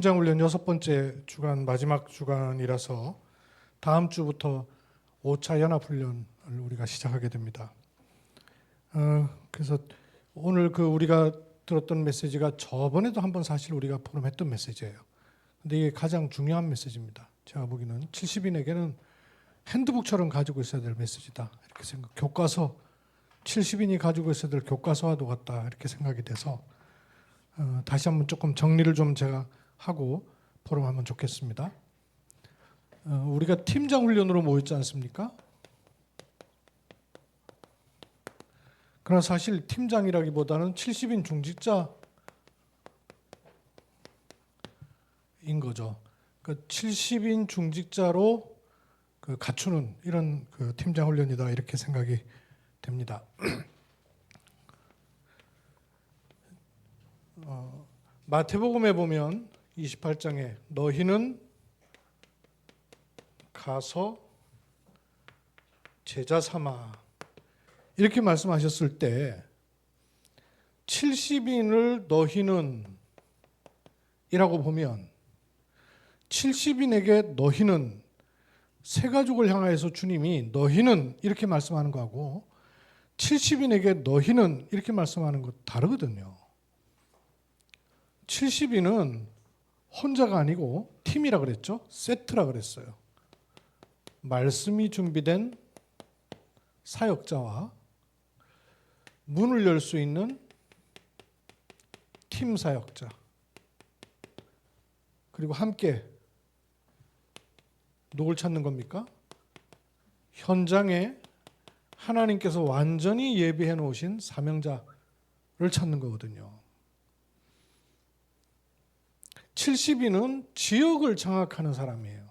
팀장훈련 6번째 주간 마지막 주간이라서 다음 주부터 5차 연합훈련을 우리가 시작하게 됩니다. 그래서 오늘 우리가 들었던 메시지가 저번에도 한번 사실 우리가 포럼했던 메시지예요. 근데 이게 가장 중요한 메시지입니다. 제가 보기에는 70인에게는 핸드북처럼 가지고 있어야 될 메시지다 이렇게 생각. 교과서 70인이 가지고 있어야 될 교과서와도 같다 이렇게 생각이 돼서 다시 한번 조금 정리를 좀 제가 하고 포럼하면 좋겠습니다. 우리가 팀장 훈련으로 모였지 않습니까? 그러나 사실 팀장이라기보다는 70인 중직자인 거죠. 그 70인 중직자로 갖추는 이런 팀장 훈련이다 이렇게 생각이 됩니다. 마태복음에 보면 28장에 너희는 가서 제자 삼아 이렇게 말씀하셨을 때 70인을 너희는 이라고 보면 70인에게 너희는 세 가족을 향하여서 주님이 너희는 이렇게 말씀하는 거하고 70인에게 너희는 이렇게 말씀하는 거 다르거든요. 70인은 혼자가 아니고 팀이라 그랬죠. 세트라 그랬어요. 말씀이 준비된 사역자와 문을 열 수 있는 팀 사역자, 그리고 함께 누굴 찾는 겁니까? 현장에 하나님께서 완전히 예비해 놓으신 사명자를 찾는 거거든요. 70인은 지역을 장악하는 사람이에요.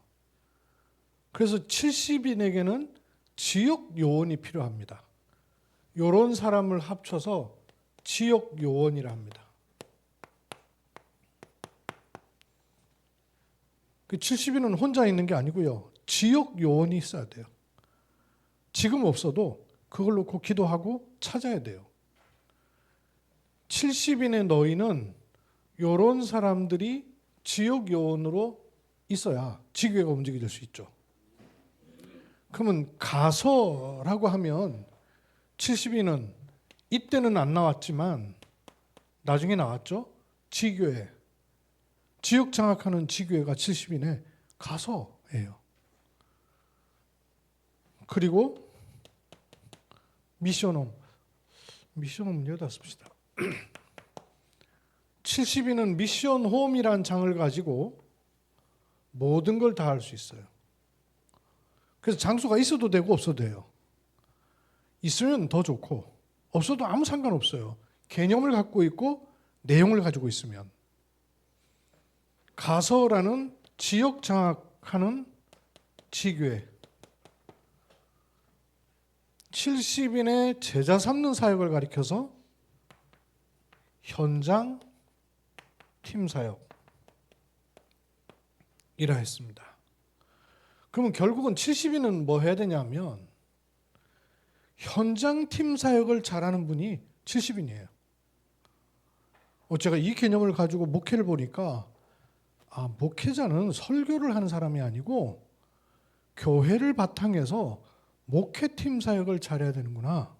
그래서 70인에게는 지역 요원이 필요합니다. 이런 사람을 합쳐서 지역 요원이라 합니다. 그 70인은 혼자 있는 게 아니고요. 지역 요원이 있어야 돼요. 지금 없어도 그걸 놓고 기도하고 찾아야 돼요. 70인의 너희는 이런 사람들이 지역 요원으로 있어야 지교회가 움직일 수 있죠. 그러면 가서라고 하면 70인은 이때는 안 나왔지만 나중에 나왔죠. 지교회, 지역 장악하는 지교회가 70인의 가서예요. 그리고 미션홈 여기다 씁시다. 70인은 미션홈이란 장을 가지고 모든 걸 다 할 수 있어요. 그래서 장소가 있어도 되고 없어도 돼요. 있으면 더 좋고 없어도 아무 상관없어요. 개념을 갖고 있고 내용을 가지고 있으면. 가서라는 지역 장악하는 지교회, 70인의 제자 삼는 사역을 가리켜서 현장 팀 사역이라 했습니다. 그러면 결국은 70인은 뭐 해야 되냐면 현장 팀 사역을 잘하는 분이 70인이에요. 제가 이 개념을 가지고 목회를 보니까 목회자는 설교를 하는 사람이 아니고 교회를 바탕해서 목회팀 사역을 잘해야 되는구나.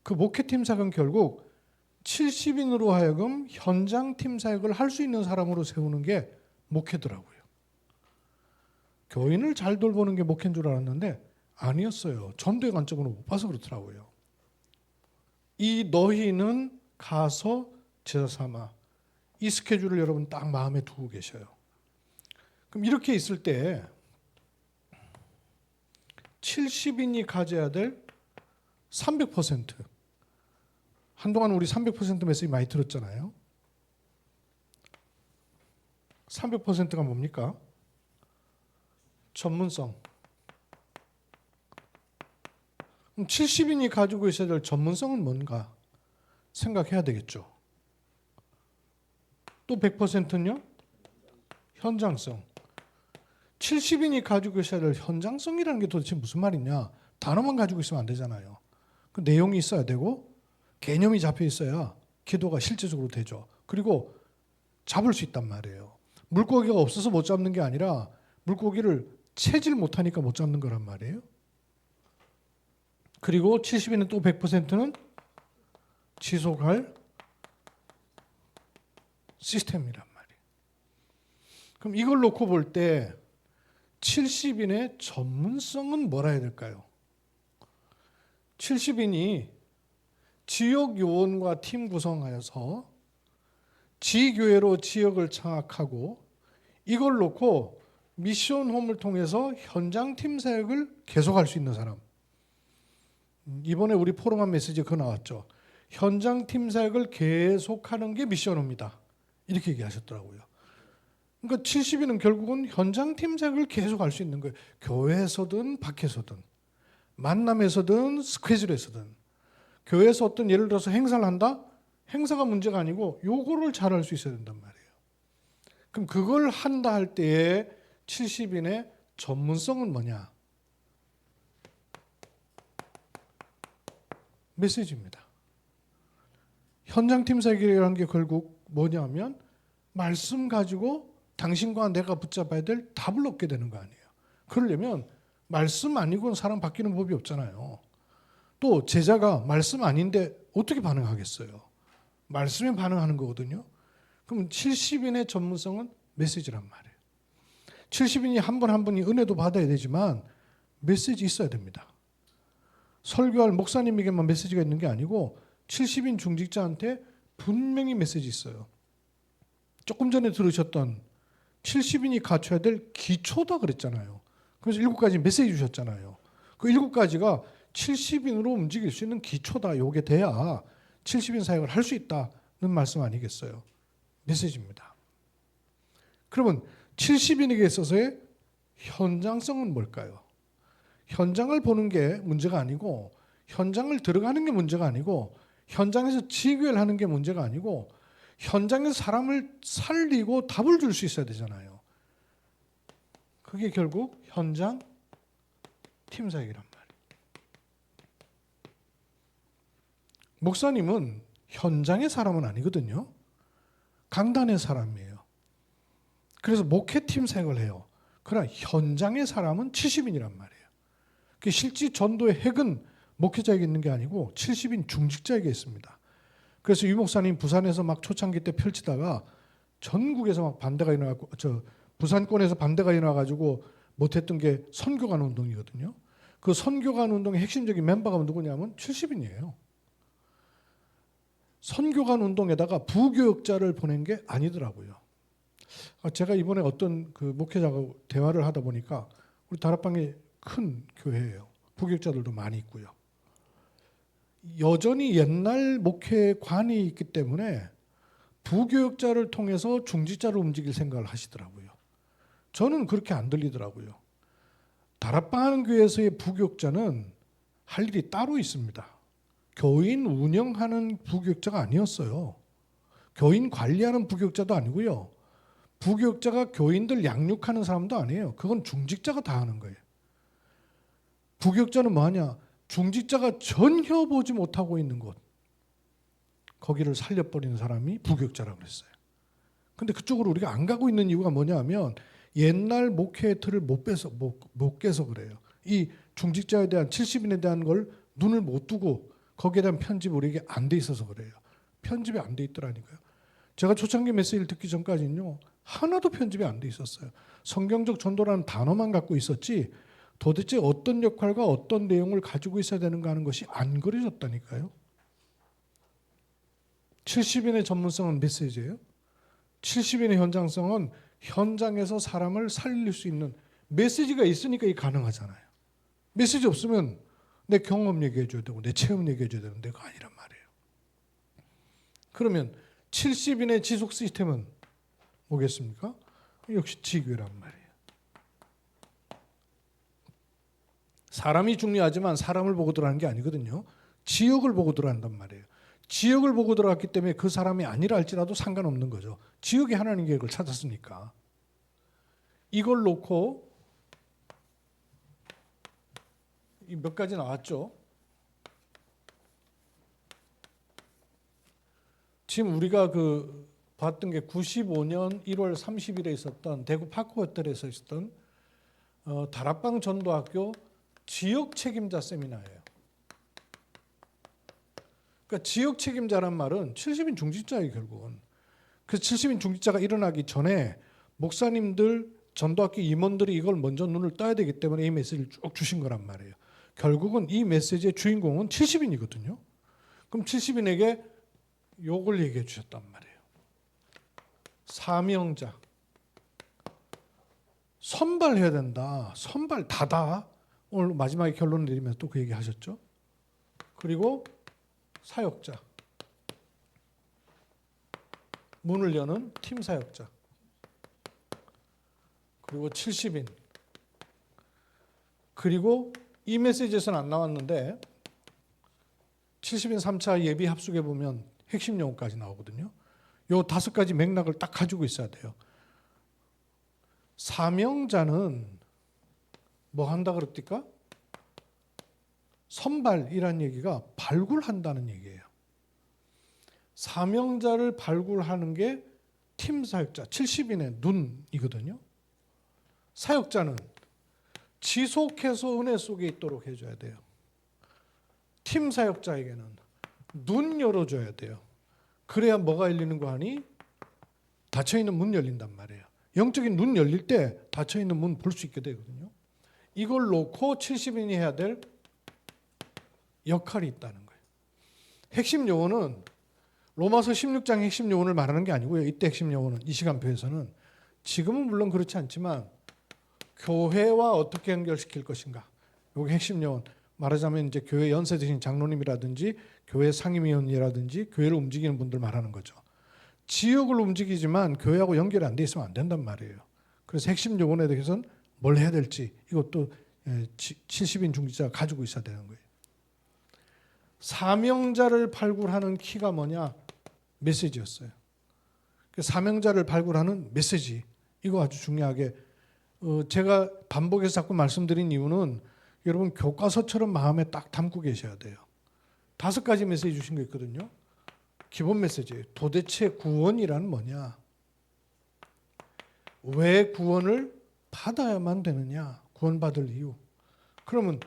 그 목회팀 사역은 결국 70인으로 하여금 현장팀 사역을 할 수 있는 사람으로 세우는 게 목회더라고요. 교인을 잘 돌보는 게 목회인 줄 알았는데 아니었어요. 전도의 관점으로 못 봐서 그렇더라고요. 이 너희는 가서 제자 삼아, 이 스케줄을 여러분 딱 마음에 두고 계셔요. 그럼 이렇게 있을 때 70인이 가져야 될 300%, 한동안 우리 300% 메시지 많이 들었잖아요. 300%가 뭡니까? 전문성. 70인이 가지고 있어야 될 전문성은 뭔가 생각해야 되겠죠. 또 100%는요? 현장성. 70인이 가지고 있어야 될 현장성이라는 게 도대체 무슨 말이냐? 단어만 가지고 있으면 안 되잖아요. 그 내용이 있어야 되고 개념이 잡혀 있어야 기도가 실제적으로 되죠. 그리고 잡을 수 있단 말이에요. 물고기가 없어서 못 잡는 게 아니라 물고기를 채질 못하니까 못 잡는 거란 말이에요. 그리고 70인의 또 100%는 지속할 시스템이란 말이에요. 그럼 이걸 놓고 볼 때 70인의 전문성은 뭐라 해야 될까요? 70인이 지역 요원과 팀 구성하여서 지교회로 지역을 장악하고 이걸 놓고 미션 홈을 통해서 현장 팀 사역을 계속할 수 있는 사람. 이번에 우리 포럼한 메시지 그거 나왔죠. 현장 팀 사역을 계속하는 게 미션 홈이다. 이렇게 얘기하셨더라고요. 그러니까 70인은 결국은 현장 팀 사역을 계속할 수 있는 거예요. 교회에서든 밖에서든 만남에서든 스케줄에서든 교회에서 어떤 예를 들어서 행사를 한다? 행사가 문제가 아니고 요거를 잘할 수 있어야 된단 말이에요. 그럼 그걸 한다 할 때에 70인의 전문성은 뭐냐? 메시지입니다. 현장팀 사역이라는 게 결국 뭐냐면 말씀 가지고 당신과 내가 붙잡아야 될 답을 얻게 되는 거 아니에요. 그러려면 말씀 아니고는 사람 바뀌는 법이 없잖아요. 또 제자가 말씀 아닌데 어떻게 반응하겠어요? 말씀에 반응하는 거거든요. 그럼 70인의 전문성은 메시지란 말이에요. 70인이 한 분 한 분이 은혜도 받아야 되지만 메시지 있어야 됩니다. 설교할 목사님에게만 메시지가 있는 게 아니고 70인 중직자한테 분명히 메시지 있어요. 조금 전에 들으셨던 70인이 갖춰야 될 기초다 그랬잖아요. 그래서 7가지 메시지 주셨잖아요. 그 7가지가 70인으로 움직일 수 있는 기초다. 요게 돼야 70인 사역을 할 수 있다는 말씀 아니겠어요? 메시지입니다. 그러면 70인에게 있어서의 현장성은 뭘까요? 현장을 보는 게 문제가 아니고 현장을 들어가는 게 문제가 아니고 현장에서 지교회를 하는 게 문제가 아니고 현장에서 사람을 살리고 답을 줄 수 있어야 되잖아요. 그게 결국 현장 팀 사역이란 말이에요. 목사님은 현장의 사람은 아니거든요. 강단의 사람이에요. 그래서 목회팀 사역을 해요. 그러나 현장의 사람은 70인이란 말이에요. 실제 전도의 핵은 목회자에게 있는 게 아니고 70인 중직자에게 있습니다. 그래서 유 목사님 부산에서 막 초창기 때 펼치다가 전국에서 막 반대가 일어나고 부산권에서 반대가 일어나가지고 못했던 게 선교관 운동이거든요. 그 선교관 운동의 핵심적인 멤버가 누구냐면 70인이에요. 선교관 운동에다가 부교역자를 보낸 게 아니더라고요. 제가 이번에 어떤 그 목회자하고 대화를 하다 보니까 우리 다락방이 큰 교회예요. 부교역자들도 많이 있고요. 여전히 옛날 목회관이 있기 때문에 부교역자를 통해서 중직자를 움직일 생각을 하시더라고요. 저는 그렇게 안 들리더라고요. 다락방 하는 교회에서의 부교역자는 할 일이 따로 있습니다. 교인 운영하는 부교역자가 아니었어요. 교인 관리하는 부교역자도 아니고요. 부교역자가 교인들 양육하는 사람도 아니에요. 그건 중직자가 다 하는 거예요. 부교역자는 뭐하냐? 중직자가 전혀 보지 못하고 있는 곳, 거기를 살려버리는 사람이 부교역자라고 그랬어요. 근데 그쪽으로 우리가 안 가고 있는 이유가 뭐냐면 옛날 목회의 틀을 못 깨서 그래요. 이 중직자에 대한 70인에 대한 걸 눈을 못 두고 거기에 대한 편집이 우리에게 안 돼 있어서 그래요. 편집이 안 돼 있더라니까요. 제가 초창기 메시지를 듣기 전까지는요. 하나도 편집이 안 돼 있었어요. 성경적 전도라는 단어만 갖고 있었지 도대체 어떤 역할과 어떤 내용을 가지고 있어야 되는가 하는 것이 안 그려졌다니까요. 70인의 전문성은 메시지예요. 70인의 현장성은 현장에서 사람을 살릴 수 있는 메시지가 있으니까 이게 가능하잖아요. 메시지 없으면 내 경험 얘기해 줘야 되고 내 체험 얘기해 줘야 되는데 그거 아니란 말이에요. 그러면 70인의 지속 시스템은 뭐겠습니까? 역시 지교회란 말이에요. 사람이 중요하지만 사람을 보고 들어가는 게 아니거든요. 지역을 보고 들어간단 말이에요. 지역을 보고 들어갔기 때문에 그 사람이 아니라 할지라도 상관없는 거죠. 지역이 하나님 계획을 찾았으니까. 이걸 놓고 몇 가지 나왔죠. 지금 우리가 그 봤던 게 95년 1월 30일에 있었던 대구 파크호텔에서 있었던 다락방 전도학교 지역 책임자 세미나예요. 그러니까 지역 책임자란 말은 70인 중직자예요, 결국은. 그 70인 중직자가 일어나기 전에 목사님들, 전도학교 임원들이 이걸 먼저 눈을 떠야 되기 때문에 이 메시지를 쭉 주신 거란 말이에요. 결국은 이 메시지의 주인공은 70인이거든요. 그럼 70인에게 요걸 얘기해 주셨단 말이에요. 사명자. 선발해야 된다. 선발 다다. 오늘 마지막에 결론을 내리면서 또 그 얘기 하셨죠. 그리고 사역자. 문을 여는 팀 사역자. 그리고 70인. 그리고 이 메시지에서는 안 나왔는데 70인 3차 예비 합숙에 보면 핵심 용어까지 나오거든요. 요 5가지 맥락을 딱 가지고 있어야 돼요. 사명자는 뭐 한다 그랬을까? 선발이라는 얘기가 발굴한다는 얘기예요. 사명자를 발굴하는 게 팀 사역자, 70인의 눈이거든요. 사역자는 지속해서 은혜 속에 있도록 해줘야 돼요. 팀 사역자에게는 눈 열어줘야 돼요. 그래야 뭐가 열리는 거 하니? 닫혀있는 문 열린단 말이에요. 영적인 눈 열릴 때 닫혀있는 문 볼 수 있게 되거든요. 이걸 놓고 70인이 해야 될 역할이 있다는 거예요. 핵심 요원은 로마서 16장 핵심 요원을 말하는 게 아니고요. 이때 핵심 요원은 이 시간표에서는 지금은 물론 그렇지 않지만 교회와 어떻게 연결시킬 것인가. 여기 핵심 요원 말하자면 이제 교회 연세 드신 장로님이라든지 교회 상임위원이라든지 교회를 움직이는 분들 말하는 거죠. 지역을 움직이지만 교회하고 연결이 안 돼 있으면 안 된단 말이에요. 그래서 핵심 요원에 대해서는 뭘 해야 될지 이것도 70인 중직자가 가지고 있어야 되는 거예요. 사명자를 발굴하는 키가 뭐냐? 메시지였어요. 사명자를 발굴하는 메시지. 이거 아주 중요하게 제가 반복해서 자꾸 말씀드린 이유는 여러분 교과서처럼 마음에 딱 담고 계셔야 돼요. 5가지 메시지 주신 거 있거든요. 기본 메시지. 도대체 구원이란 뭐냐? 왜 구원을 받아야만 되느냐? 구원받을 이유. 그러면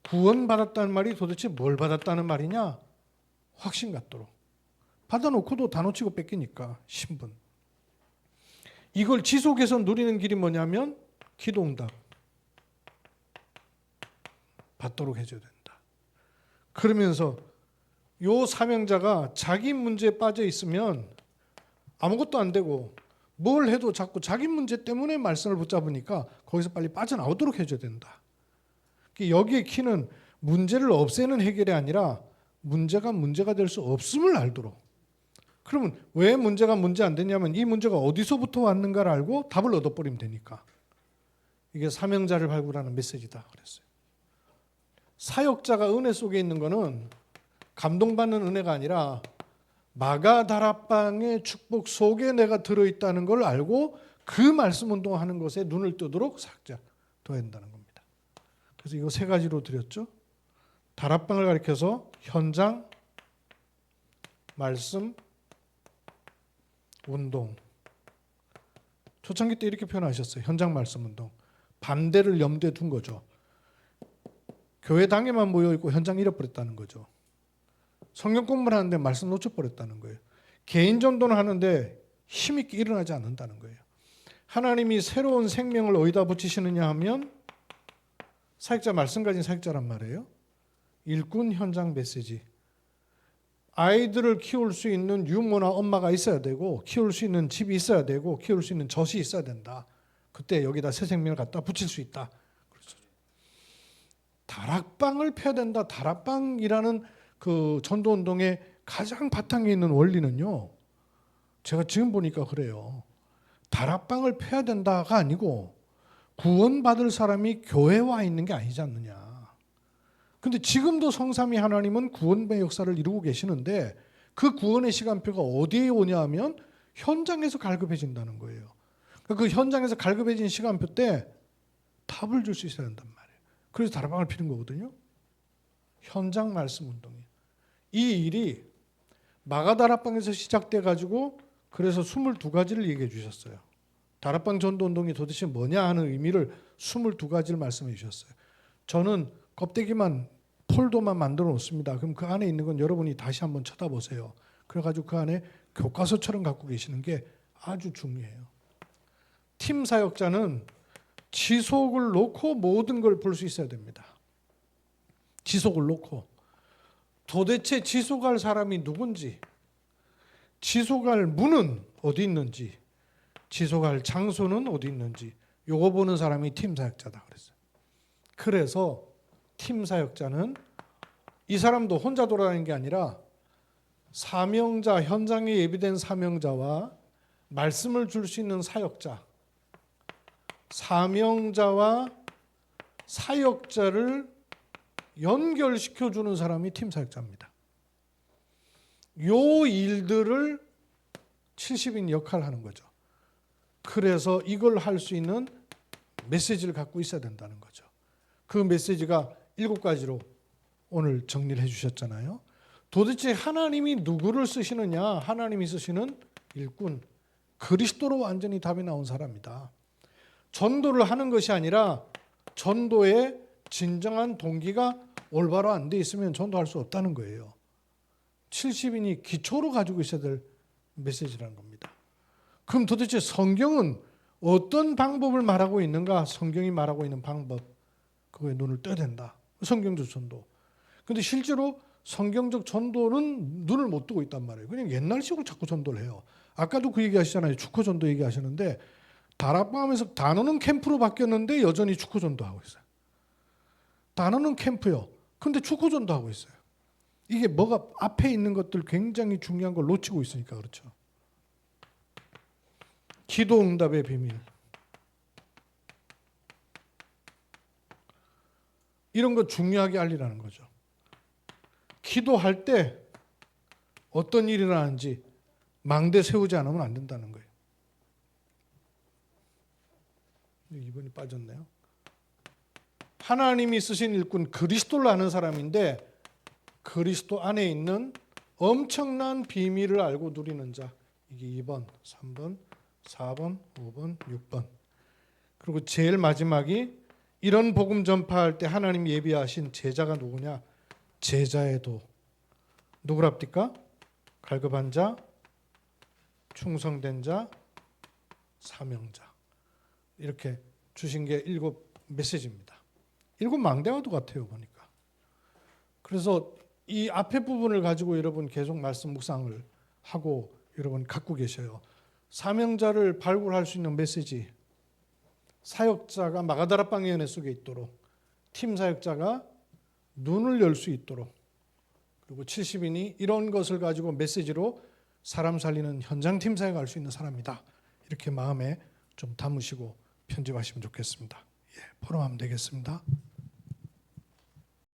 구원받았다는 말이 도대체 뭘 받았다는 말이냐? 확신 갖도록. 받아놓고도 다 놓치고 뺏기니까 신분. 이걸 지속해서 누리는 길이 뭐냐면 기도응답. 받도록 해줘야 된다. 그러면서 요 사명자가 자기 문제에 빠져 있으면 아무것도 안 되고 뭘 해도 자꾸 자기 문제 때문에 말씀을 붙잡으니까 거기서 빨리 빠져나오도록 해줘야 된다. 여기의 키는 문제를 없애는 해결이 아니라 문제가 될 수 없음을 알도록. 그러면 왜 문제가 문제 안 되냐면 이 문제가 어디서부터 왔는가를 알고 답을 얻어버리면 되니까. 이게 사명자를 발굴하는 메시지다 그랬어요. 사역자가 은혜 속에 있는 거는 감동받는 은혜가 아니라 마가다락방의 축복 속에 내가 들어있다는 걸 알고 그 말씀 운동하는 것에 눈을 뜨도록 사역자 둬야 된다는 겁니다. 그래서 이거 3가지로 드렸죠. 다락방을 가리켜서 현장, 말씀, 운동. 초창기 때 이렇게 표현하셨어요. 현장, 말씀, 운동. 반대를 염두에 둔 거죠. 교회 당에만 모여있고 현장 잃어버렸다는 거죠. 성경 공부를 하는데 말씀 놓쳐버렸다는 거예요. 개인 전도는 하는데 힘있게 일어나지 않는다는 거예요. 하나님이 새로운 생명을 어디다 붙이시느냐 하면 사역자, 말씀 가진 사역자란 말이에요. 일꾼, 현장, 메시지. 아이들을 키울 수 있는 유모나 엄마가 있어야 되고 키울 수 있는 집이 있어야 되고 키울 수 있는 젖이 있어야 된다. 그때 여기다 새 생명을 갖다 붙일 수 있다. 그렇죠. 다락방을 펴야 된다. 다락방이라는 그 전도운동의 가장 바탕에 있는 원리는요. 제가 지금 보니까 그래요. 다락방을 펴야 된다가 아니고 구원받을 사람이 교회에 와 있는 게 아니지 않느냐. 근데 지금도 성삼위 하나님은 구원의 역사를 이루고 계시는데 그 구원의 시간표가 어디에 오냐 하면 현장에서 갈급해진다는 거예요. 그 현장에서 갈급해진 시간표 때 답을 줄 수 있어야 한단 말이에요. 그래서 다락방을 피는 거거든요. 현장 말씀 운동이에요. 이 일이 마가다락방에서 시작돼 가지고 그래서 22가지를 얘기해 주셨어요. 다락방 전도운동이 도대체 뭐냐 하는 의미를 22가지를 말씀해 주셨어요. 저는 껍데기만 폴더만 만들어 놓습니다. 그럼 그 안에 있는 건 여러분이 다시 한번 쳐다보세요. 그래가지고 그 안에 교과서처럼 갖고 계시는 게 아주 중요해요. 팀 사역자는 지속을 놓고 모든 걸 볼 수 있어야 됩니다. 지속을 놓고 도대체 지속할 사람이 누군지, 지속할 문은 어디 있는지, 지속할 장소는 어디 있는지 요거 보는 사람이 팀 사역자다 그랬어요. 그래서 팀 사역자는 이 사람도 혼자 돌아다니는 게 아니라 사명자, 현장에 예비된 사명자와 말씀을 줄 수 있는 사역자, 사명자와 사역자를 연결시켜 주는 사람이 팀 사역자입니다. 요 일들을 70인 역할을 하는 거죠. 그래서 이걸 할 수 있는 메시지를 갖고 있어야 된다는 거죠. 그 메시지가 7가지로 오늘 정리를 해주셨잖아요. 도대체 하나님이 누구를 쓰시느냐? 하나님이 쓰시는 일꾼, 그리스도로 완전히 답이 나온 사람이다. 전도를 하는 것이 아니라 전도의 진정한 동기가 올바로 안 돼 있으면 전도할 수 없다는 거예요. 70인이 기초로 가지고 있어야 될 메시지라는 겁니다. 그럼 도대체 성경은 어떤 방법을 말하고 있는가? 성경이 말하고 있는 방법, 그거에 눈을 떠야 된다. 성경적 전도. 근데 실제로 성경적 전도는 눈을 못 뜨고 있단 말이에요. 그냥 옛날식으로 자꾸 전도를 해요. 아까도 그 얘기 하시잖아요. 축구 전도 얘기 하시는데 다락방하면서 단어는 캠프로 바뀌었는데 여전히 축구 전도하고 있어요. 단어는 캠프요. 근데 축구 전도하고 있어요. 이게 뭐가 앞에 있는 것들 굉장히 중요한 걸 놓치고 있으니까 그렇죠. 기도 응답의 비밀. 이런 거 중요하게 알리라는 거죠. 기도할 때 어떤 일이 일어나는지 망대 세우지 않으면 안 된다는 거예요. 이번이 빠졌네요. 하나님이 쓰신 일꾼 그리스도를 아는 사람인데 그리스도 안에 있는 엄청난 비밀을 알고 누리는 자. 이게 2번, 3번, 4번, 5번, 6번. 그리고 제일 마지막이 이런 복음 전파할 때 하나님 예비하신 제자가 누구냐? 제자의 도. 누구랍니까? 갈급한 자, 충성된 자, 사명자. 이렇게 주신 게 7 메시지입니다. 7 망대와도 같아요 보니까. 그래서 이 앞에 부분을 가지고 여러분 계속 말씀 묵상을 하고 여러분 갖고 계셔요. 사명자를 발굴할 수 있는 메시지, 사역자가 마가다락방 예언회 속에 있도록, 팀 사역자가 눈을 열 수 있도록, 그리고 70인이 이런 것을 가지고 메시지로 사람 살리는 현장 팀 사역을 할 수 있는 사람이다. 이렇게 마음에 좀 담으시고 편집하시면 좋겠습니다. 포럼하면 되겠습니다.